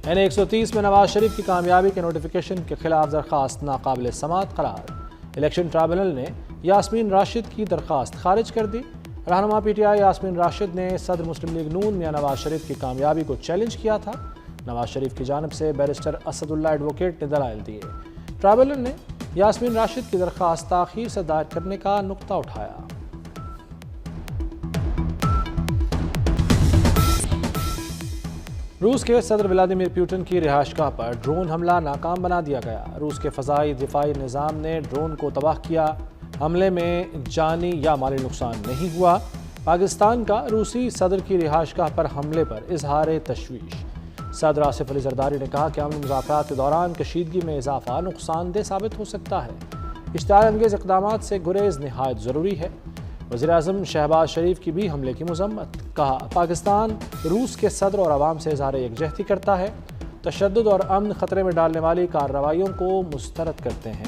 N130 میں نواز شریف کی کامیابی کے نوٹیفیکیشن کے خلاف درخواست ناقابل سماعت قرار۔ الیکشن ٹرائبونل نے یاسمین راشد کی درخواست خارج کر دی۔ رہنما P T I Yasmin Rashid نے صدر مسلم لیگ نون میاں نواز شریف کی کامیابی کو چیلنج کیا تھا۔ نواز شریف کی جانب سے بیرسٹر اسد اللہ ایڈوکیٹ نے دلائل دیے۔ ٹرائبونل نے یاسمین راشد کی درخواست تاخیر سے دائر کرنے کا نقطہ اٹھایا۔ روس کے صدر ولادیمیر پوٹن کی رہائش گاہ پر ڈرون حملہ ناکام بنا دیا گیا۔ روس کے فضائی دفاعی نظام نے ڈرون کو تباہ کیا۔ حملے میں جانی یا مالی نقصان نہیں ہوا۔ پاکستان کا روسی صدر کی رہائش گاہ پر حملے پر اظہار تشویش۔ صدر آصف علی زرداری نے کہا کہ امن مذاکرات کے دوران کشیدگی میں اضافہ نقصان دہ ثابت ہو سکتا ہے۔ اشتعال انگیز اقدامات سے گریز نہایت ضروری ہے۔ وزیراعظم شہباز شریف کی بھی حملے کی مذمت۔ کہا پاکستان روس کے صدر اور عوام سے اظہار یکجہتی کرتا ہے، تشدد اور امن خطرے میں ڈالنے والی کارروائیوں کو مسترد کرتے ہیں۔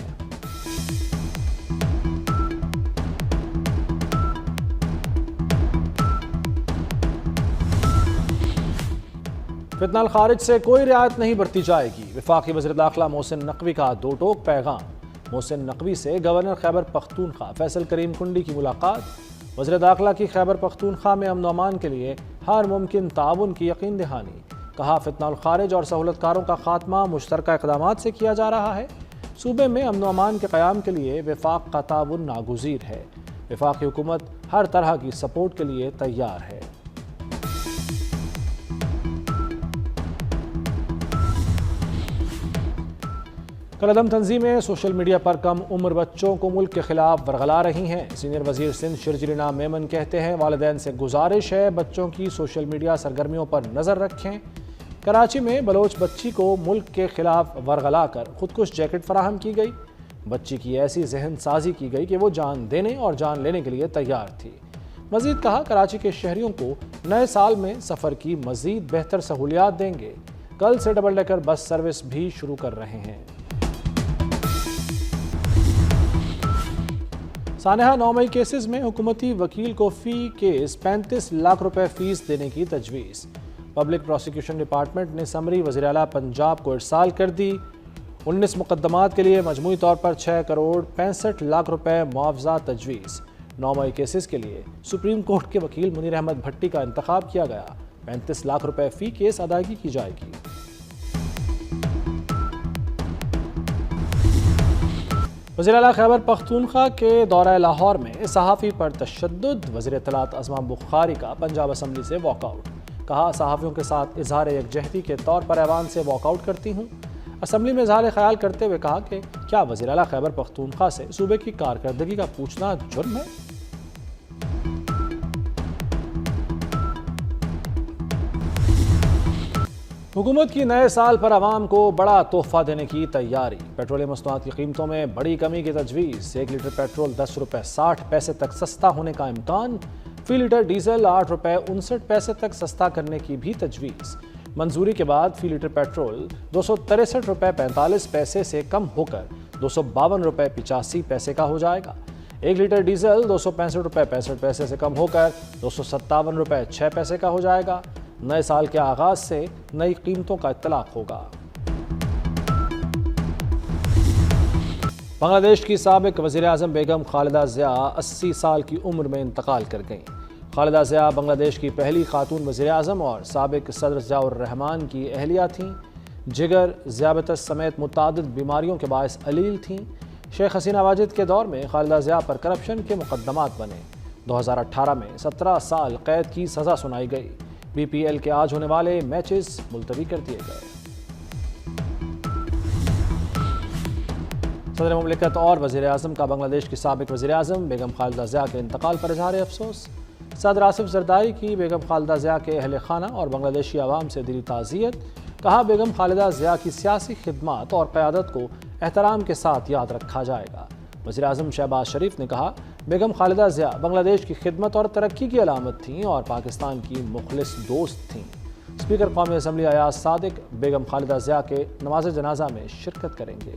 فتنہ الخارج سے کوئی رعایت نہیں برتی جائے گی۔ وفاقی وزیر داخلہ محسن نقوی کا دو ٹوک پیغام۔ محسن نقوی سے گورنر خیبر پختونخوا فیصل کریم کنڈی کی ملاقات۔ وزیر داخلہ کی خیبر پختونخوا میں امن و امان کے لیے ہر ممکن تعاون کی یقین دہانی۔ کہا فتنہ الخارج اور سہولت کاروں کا خاتمہ مشترکہ اقدامات سے کیا جا رہا ہے۔ صوبے میں امن و امان کے قیام کے لیے وفاق کا تعاون ناگزیر ہے۔ وفاقی حکومت ہر طرح کی سپورٹ کے لیے تیار ہے۔ کالعدم تنظیمیں سوشل میڈیا پر کم عمر بچوں کو ملک کے خلاف ورغلا رہی ہیں۔ سینئر وزیر سندھ شرجیل انعام میمن کہتے ہیں والدین سے گزارش ہے بچوں کی سوشل میڈیا سرگرمیوں پر نظر رکھیں۔ کراچی میں بلوچ بچی کو ملک کے خلاف ورغلا کر خودکش جیکٹ فراہم کی گئی۔ بچی کی ایسی ذہن سازی کی گئی کہ وہ جان دینے اور جان لینے کے لیے تیار تھی۔ مزید کہا کراچی کے شہریوں کو نئے سال میں سفر کی مزید بہتر سہولیات دیں گے۔ کل سے ڈبل ڈیکر بس سروس بھی شروع کر رہے ہیں۔ سانحہ 9 مئی کیسز میں حکومتی وکیل کو فی کیس 35 لاکھ روپے فیس دینے کی تجویز۔ پبلک پروسیکیوشن ڈپارٹمنٹ نے سمری وزیر اعلیٰ پنجاب کو ارسال کر دی۔ 19 مقدمات کے لیے مجموعی طور پر 6 کروڑ 65 لاکھ روپے معاوضہ تجویز۔ 9 مئی کیسز کے لیے سپریم کورٹ کے وکیل منیر احمد بھٹی کا انتخاب کیا گیا۔ 35 لاکھ روپے فی کیس ادائیگی کی جائے گی۔ وزیر اعلیٰ خیبر پختونخوا کے دورہ لاہور میں صحافی پر تشدد۔ وزیر اطلاعات عظمہ بخاری کا پنجاب اسمبلی سے واک آؤٹ۔ کہا صحافیوں کے ساتھ اظہار یکجہتی کے طور پر ایوان سے واک آؤٹ کرتی ہوں۔ اسمبلی میں اظہار خیال کرتے ہوئے کہا کہ کیا وزیر اعلیٰ خیبر پختونخوا سے صوبے کی کارکردگی کا پوچھنا جرم ہے؟ حکومت کی نئے سال پر عوام کو بڑا تحفہ دینے کی تیاری۔ پیٹرولیم مصنوعات کی قیمتوں میں بڑی کمی کی تجویز۔ 1 لیٹر پیٹرول 10 روپے 60 پیسے تک سستا ہونے کا امکان۔ فی لیٹر ڈیزل 8 روپے 59 پیسے تک سستا کرنے کی بھی تجویز۔ منظوری کے بعد فی لیٹر پیٹرول 263 روپے 45 پیسے سے کم ہو کر 252 روپے 85 پیسے کا ہو جائے گا۔ 1 لیٹر ڈیزل 265 روپے 65 پیسے سے کم ہو کر 257 روپے 6 پیسے کا ہو جائے گا۔ نئے سال کے آغاز سے نئی قیمتوں کا اطلاق ہوگا۔ بنگلہ دیش کی سابق وزیر اعظم بیگم خالدہ ضیاء 80 سال کی عمر میں انتقال کر گئیں۔ خالدہ ضیاء بنگلہ دیش کی پہلی خاتون وزیر اعظم اور سابق صدر ضیاء الرحمن کی اہلیہ تھیں۔ جگر، ذیابیطس سمیت متعدد بیماریوں کے باعث علیل تھیں۔ شیخ حسینہ واجد کے دور میں خالدہ ضیاء پر کرپشن کے مقدمات بنے۔ 2018 میں 17 سال قید کی سزا سنائی گئی۔ بی پی ایل کے آج ہونے والے میچز ملتوی کر دیے گئے۔ صدر مملکت اور وزیر اعظم کا بنگلہ دیش کی سابق وزیر اعظم بیگم خالدہ ضیاء کے انتقال پر اظہار افسوس۔ صدر آصف زرداری کی بیگم خالدہ ضیاء کے اہل خانہ اور بنگلہ دیشی عوام سے دلی تعزیت۔ کہا بیگم خالدہ ضیاء کی سیاسی خدمات اور قیادت کو احترام کے ساتھ یاد رکھا جائے گا۔ وزیر اعظم شہباز شریف نے کہا بیگم خالدہ ضیاء بنگلہ دیش کی خدمت اور ترقی کی علامت تھیں اور پاکستان کی مخلص دوست تھیں۔ اسپیکر قومی اسمبلی ایاز صادق بیگم خالدہ ضیاء کے نماز جنازہ میں شرکت کریں گے۔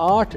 8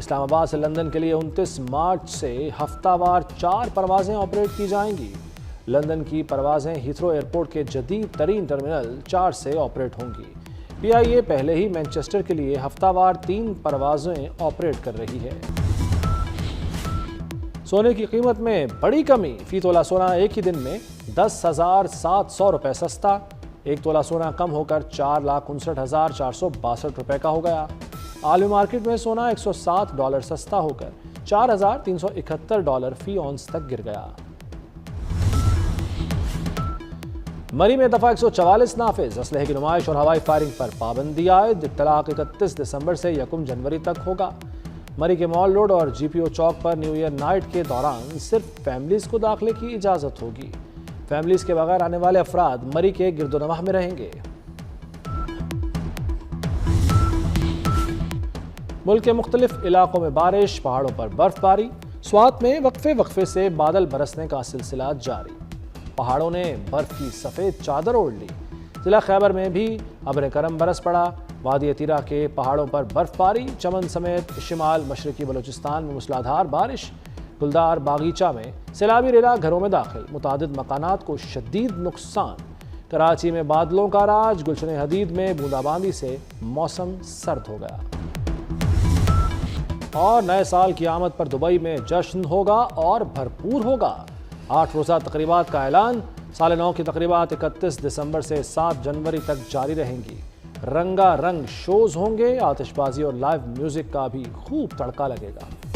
اسلام آباد سے لندن کے لیے 29 مارچ سے ہفتہ وار 4 پروازیں آپریٹ کی جائیں گی۔ لندن کی پروازیں ہیتھرو ایئرپورٹ کے جدید ترین ٹرمینل 4 سے آپریٹ ہوں گی۔ پی آئی اے پہلے ہی مینچسٹر کے لیے ہفتہ وار 3 پروازیں آپریٹ کر رہی ہے۔ سونے کی قیمت میں بڑی کمی، فی تولہ سونا ایک ہی دن میں 10,700 روپے سستا، ایک تولہ سونا کم ہو کر 4,59,462 روپے کا ہو گیا۔ عالمی مارکیٹ میں سونا $107 سستا ہو کر $4,371 فی اونس تک گر گیا۔ مری میں دفعہ 144 نافذ، اسلحے کی نمائش اور ہوائی فائرنگ پر پابندی عائد، اطلاق 31 دسمبر سے 1 جنوری تک ہوگا۔ مری کے مال روڈ اور جی پی او چوک پر نیو ایئر نائٹ کے دوران صرف فیملیز کو داخلے کی اجازت ہوگی۔ فیملیز کے بغیر آنے والے افراد مری کے گرد و نواح میں رہیں گے۔ ملک کے مختلف علاقوں میں بارش، پہاڑوں پر برف باری، سوات میں وقفے سے بادل برسنے کا سلسلہ جاری، پہاڑوں نے برف کی سفید چادر اوڑھ لی۔ ضلع خیبر میں بھی ابر کرم برس پڑا، وادی تیرا کے پہاڑوں پر برف باری، چمن سمیت شمال مشرقی بلوچستان میں موسلادھار بارش، گلدار باغیچہ میں سیلابی ریلا گھروں میں داخل، متعدد مکانات کو شدید نقصان۔ کراچی میں بادلوں کا راج، گلشن حدید میں بوندا باندی سے موسم سرد ہو گیا۔ اور نئے سال کی آمد پر دبئی میں جشن ہوگا اور بھرپور ہوگا۔ 8 روزہ تقریبات کا اعلان، سال نو کی تقریبات 31 دسمبر سے 7 جنوری تک جاری رہیں گی۔ رنگا رنگ شوز ہوں گے، آتش بازی اور لائیو میوزک کا بھی خوب تڑکا لگے گا۔